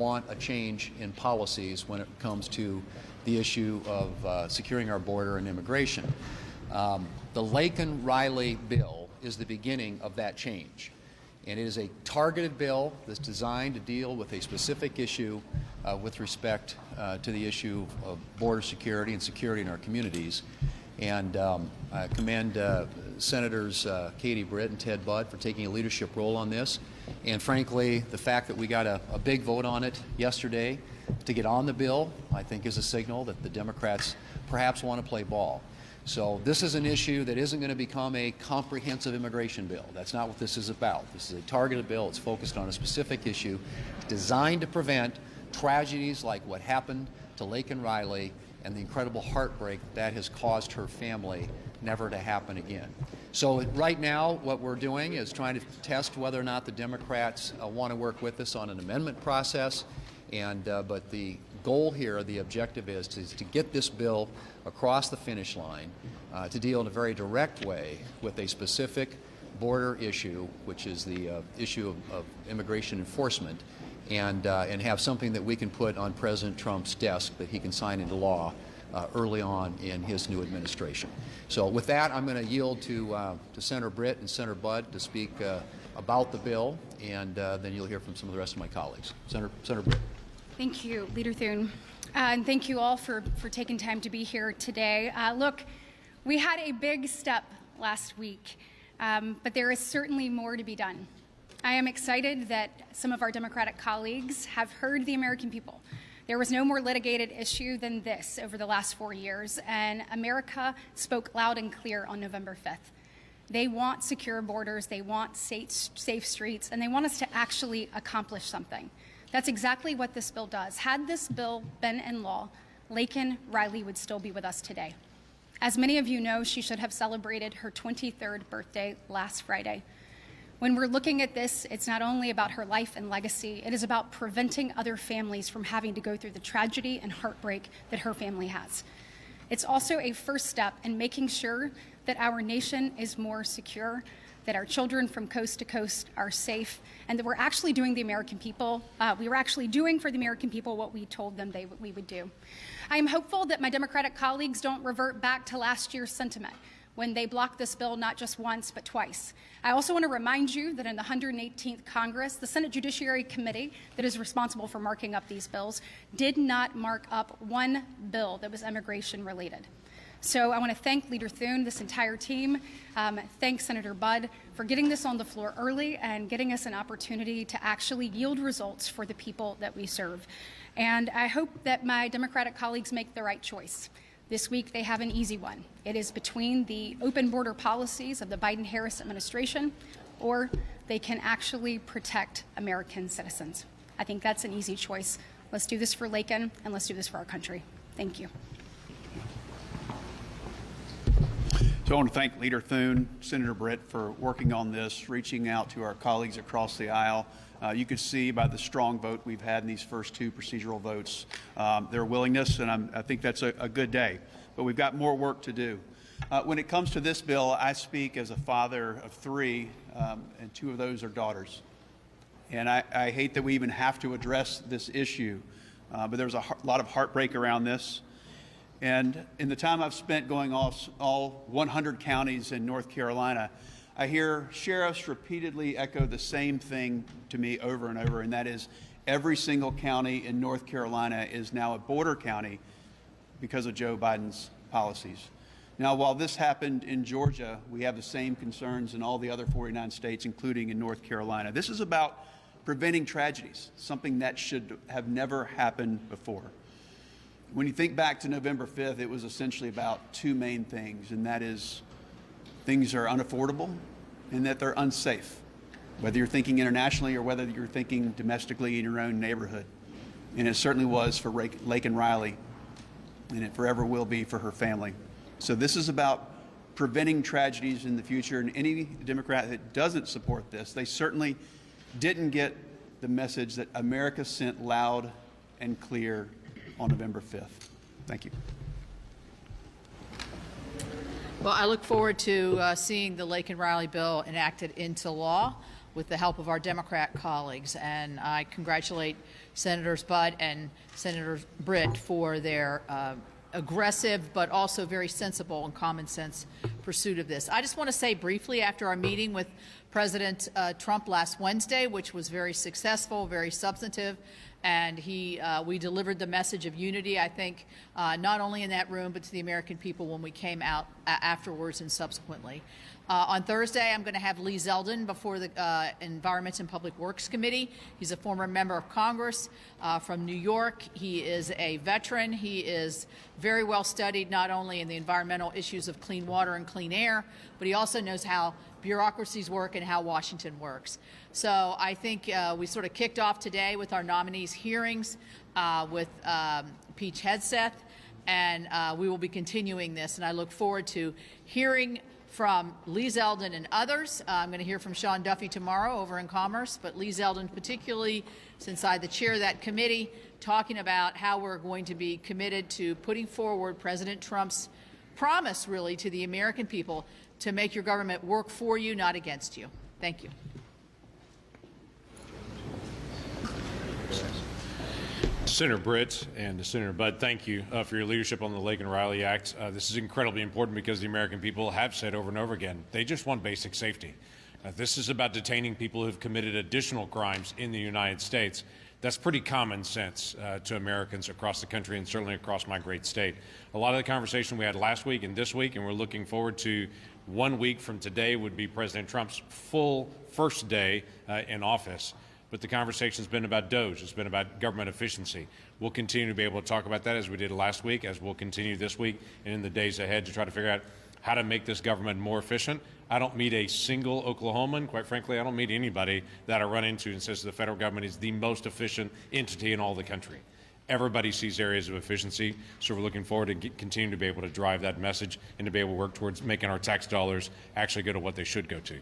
want a change in policies when it comes to the issue of securing our border and immigration. The Laken Riley bill is the beginning of that change. And it is a targeted bill that's designed to deal with a specific issue with respect to the issue of border security and security in our communities. And I commend Senators Katie Britt and Ted Budd for taking a leadership role on this. And frankly, the fact that we got a big vote on it yesterday to get on the bill, I think is a signal that the Democrats perhaps want to play ball. So this is an issue that isn't going to become a comprehensive immigration bill. That's not what this is about. This is a targeted bill. It's focused on a specific issue designed to prevent tragedies like what happened to Laken Riley and the incredible heartbreak that has caused her family never to happen again. So right now what we're doing is trying to test whether or not the Democrats want to work with us on an amendment process. But the goal here, the objective is to get this bill across the finish line to deal in a very direct way with a specific border issue, which is the issue of immigration enforcement, and have something that we can put on President Trump's desk that he can sign into law early on in his new administration. So with that, I'm going to yield to Senator Britt and Senator Budd to speak about the bill, and then you'll hear from some of the rest of my colleagues. Senator Britt. Thank you, Leader Thune. And thank you all for taking time to be here today. Look, we had a big step last week, but there is certainly more to be done. I am excited that some of our Democratic colleagues have heard the American people. There was no more litigated issue than this over the last 4 years, and America spoke loud and clear on November 5th. They want secure borders, they want safe streets, and they want us to actually accomplish something. That's exactly what this bill does. Had this bill been in law, Laken Riley would still be with us today. As many of you know, she should have celebrated her 23rd birthday last Friday. When we're looking at this, it's not only about her life and legacy, it is about preventing other families from having to go through the tragedy and heartbreak that her family has. It's also a first step in making sure that our nation is more secure, that our children from coast to coast are safe, and that we're actually doing the American people, we were actually doing for the American people what we told them we would do. I am hopeful that my Democratic colleagues don't revert back to last year's sentiment when they blocked this bill not just once but twice. I also want to remind you that in the 118th Congress, the Senate Judiciary Committee that is responsible for marking up these bills did not mark up one bill that was immigration related. So I want to thank Leader Thune, this entire team, thank Senator Budd for getting this on the floor early and getting us an opportunity to actually yield results for the people that we serve. And I hope that my Democratic colleagues make the right choice. This week they have an easy one. It is between the open border policies of the Biden-Harris administration, or they can actually protect American citizens. I think that's an easy choice. Let's do this for Laken, and let's do this for our country. Thank you. So I want to thank Leader Thune, Senator Britt for working on this, reaching out to our colleagues across the aisle. You can see by the strong vote we've had in these first two procedural votes, their willingness, and I think that's a good day. But we've got more work to do. When it comes to this bill, I speak as a father of three, and two of those are daughters. And I hate that we even have to address this issue, but there's a lot of heartbreak around this. And in the time I've spent going all 100 counties in North Carolina, I hear sheriffs repeatedly echo the same thing to me over and over, and that is every single county in North Carolina is now a border county because of Joe Biden's policies. Now, while this happened in Georgia, we have the same concerns in all the other 49 states, including in North Carolina. This is about preventing tragedies, something that should have never happened before. When you think back to November 5th, it was essentially about two main things, and that is things are unaffordable and that they're unsafe, whether you're thinking internationally or whether you're thinking domestically in your own neighborhood. And it certainly was for Laken Riley, and it forever will be for her family. So this is about preventing tragedies in the future, and any Democrat that doesn't support this, they certainly didn't get the message that America sent loud and clear on November 5th. Thank you. Well, I look forward to seeing the Laken Riley bill enacted into law. with the help of our Democrat colleagues. And I congratulate Senators Budd and Senator Britt for their aggressive but also very sensible and common sense pursuit of this. I just want to say briefly, after our meeting with President Trump last Wednesday, which was very successful, very substantive, and we delivered the message of unity, I think, not only in that room, but to the American people when we came out afterwards and subsequently. On Thursday, I'm going to have Lee Zeldin before the Environment and Public Works Committee. He's a former member of Congress from New York. He is a veteran. He is very well studied, not only in the environmental issues of clean water and clean air, but he also knows how bureaucracies work and how Washington works. So I think we sort of kicked off today with our nominees' hearings with Peach Hegseth, and we will be continuing this. And I look forward to hearing from Lee Zeldin and others. I'm going to hear from Sean Duffy tomorrow over in Commerce, but Lee Zeldin particularly, since I'm the chair of that committee, talking about how we're going to be committed to putting forward President Trump's promise, really, to the American people to make your government work for you, not against you. Thank you. Senator Britt and Senator Budd, thank you for your leadership on the Laken Riley Act. This is incredibly important because the American people have said over and over again, they just want basic safety. This is about detaining people who have committed additional crimes in the United States. That's pretty common sense to Americans across the country and certainly across my great state. A lot of the conversation we had last week and this week, and we're looking forward to 1 week from today would be President Trump's full first day in office. But the conversation's been about DOGE. It's been about government efficiency. We'll continue to be able to talk about that as we did last week, as we'll continue this week and in the days ahead to try to figure out how to make this government more efficient. I don't meet a single Oklahoman, quite frankly, I don't meet anybody that I run into and says the federal government is the most efficient entity in all the country. Everybody sees areas of efficiency, so we're looking forward to continuing to be able to drive that message and to be able to work towards making our tax dollars actually go to what they should go to.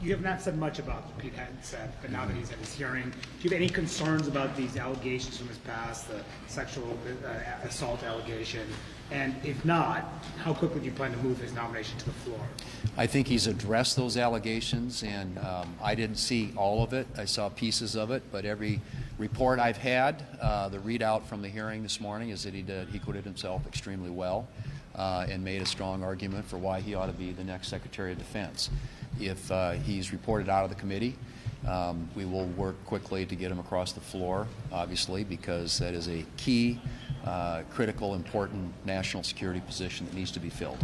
You have not said much about Pete Hegseth, but now that he's at his hearing, do you have any concerns about these allegations from his past, the sexual assault allegation? And if not, how quickly do you plan to move his nomination to the floor? I think he's addressed those allegations, and I didn't see all of it. I saw pieces of it, but every report I've had, the readout from the hearing this morning is that he acquitted himself extremely well. And made a strong argument for why he ought to be the next Secretary of Defense. If he's reported out of the committee, we will work quickly to get him across the floor, obviously, because that is a key, critical, important national security position that needs to be filled.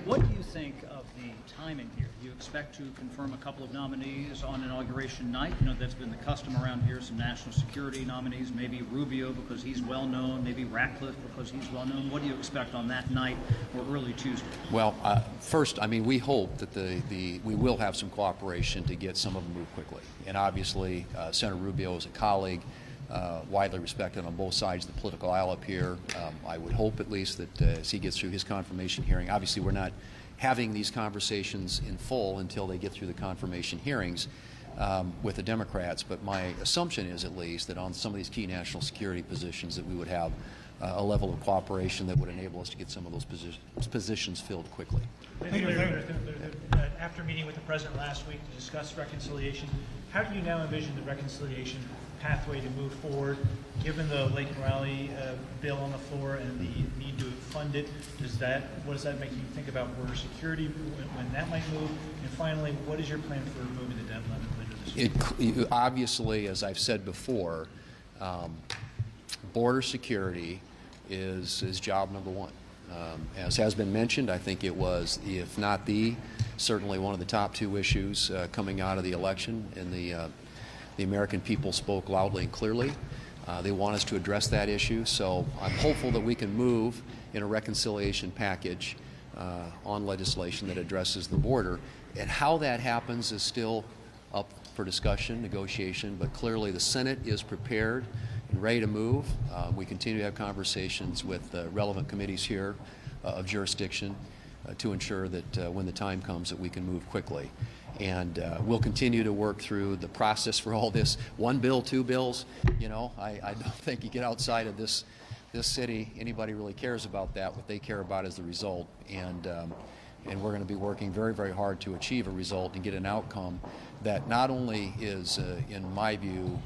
What do you think of the timing here? Do you expect to confirm a couple of nominees on inauguration night? You know, that's been the custom around here, some national security nominees, maybe Rubio because he's well known, maybe Ratcliffe because he's well known. What do you expect on that night or early Tuesday? Well, first, I mean, we hope that we will have some cooperation to get some of them moved quickly. And obviously, Senator Rubio is a colleague, widely respected on both sides of the political aisle up here. I would hope at least that as he gets through his confirmation hearing, obviously we're not having these conversations in full until they get through the confirmation hearings with the Democrats, but my assumption is at least that on some of these key national security positions that we would have a level of cooperation that would enable us to get some of those positions filled quickly. After meeting with the President last week to discuss reconciliation, how do you now envision the reconciliation pathway to move forward, given the Laken Riley bill on the floor and the need to fund it? What does that make you think about border security, when that might move? And finally, what is your plan for moving the debt limit later this year? Obviously, as I've said before, border security is job number one. As has been mentioned, I think it was, if not certainly one of the top two issues coming out of the election, and the American people spoke loudly and clearly. They want us to address that issue, so I'm hopeful that we can move in a reconciliation package on legislation that addresses the border. And how that happens is still up for discussion, negotiation, but clearly the Senate is prepared and ready to move. We continue to have conversations with relevant committees here of jurisdiction to ensure that when the time comes that we can move quickly. And we'll continue to work through the process for all this. One bill, two bills, you know, I don't think you get outside of this this city, anybody really cares about that. What they care about is the result, and we're going to be working very, very hard to achieve a result and get an outcome that not only is, in my view,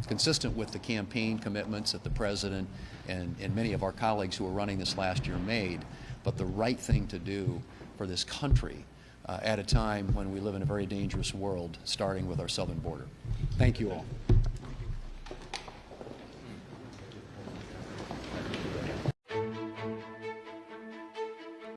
consistent with the campaign commitments that the President and many of our colleagues who were running this last year made, but the right thing to do for this country at a time when we live in a very dangerous world, starting with our southern border. Thank you all.